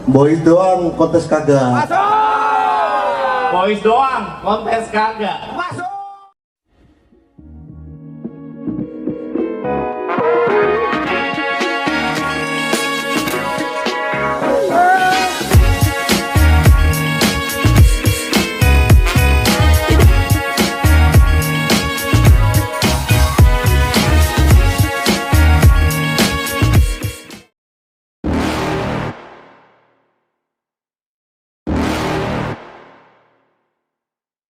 Boys doang, kontes kagak. Masuk. Boys doang, kontes kagak. Masuk.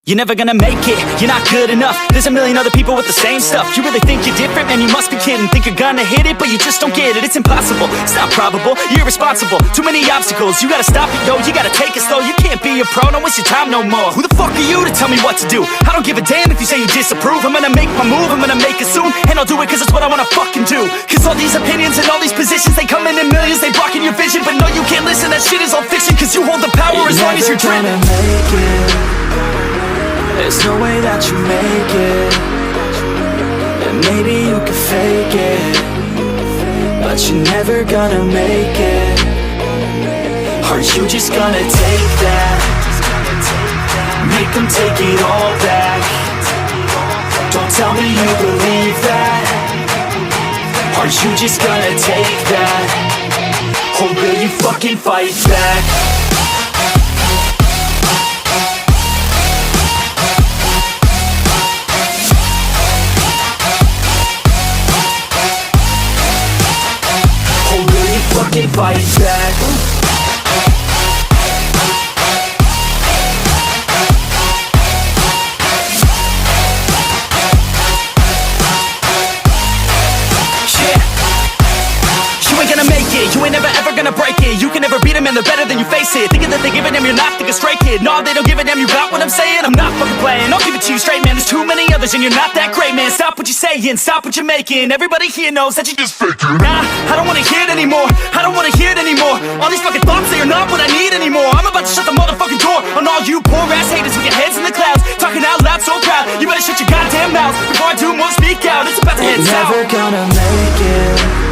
You're never gonna make it, you're not good enough. There's a million other people with the same stuff. You really think you're different? Man, you must be kidding. Think you're gonna hit it, but you just don't get it. It's impossible, it's not probable, you're irresponsible. Too many obstacles, you gotta stop it, yo. You gotta take it slow, you can't be a pro. Don't waste your time no more. Who the fuck are you to tell me what to do? I don't give a damn if you say you disapprove. I'm gonna make my move, I'm gonna make it soon. And I'll do it cause it's what I wanna fucking do. Cause all these opinions and all these positions, they come in millions, they blocking your vision. But no, you can't listen, that shit is all fiction. Cause you hold the power as long as you're dreaming. There's no way that you make it. And maybe you can fake it, but you're never gonna make it. Are you just gonna take that? Make them take it all back. Don't tell me you believe that. Are you just gonna take that? Or will you fucking fight back? Fight back. You ain't gonna make it, you ain't never ever gonna break it. You can never beat them and they're better than you face it. Thinking that they give a damn, you're not thinking straight, kid. No, they don't give a damn, you got what I'm saying? I'm not fucking playing, I'll give it to you straight, man. There's too many others and you're not that great, man. Stop what you're saying, stop what you're making. Everybody here knows that you just faking. Nah, I don't wanna hear it anymore, I don't wanna hear it anymore. All these fucking thoughts, they are not what I need anymore. I'm about to shut the motherfucking door on all you poor ass haters with your heads in the clouds, talking out loud so proud. You better shut your goddamn mouth before I do more speak out. It's about to head south. You're never gonna make it.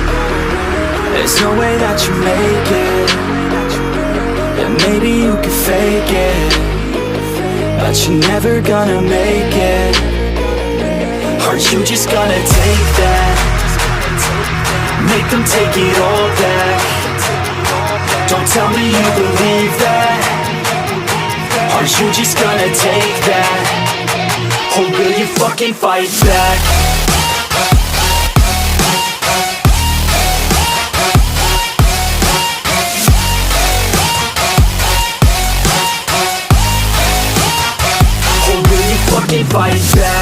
There's no way that you make it. And maybe you can fake it, but you're never gonna make it. Are you just gonna take that? Make them take it all back. Don't tell me you believe that. Are you just gonna take that? Or will you fucking fight back? Fight back.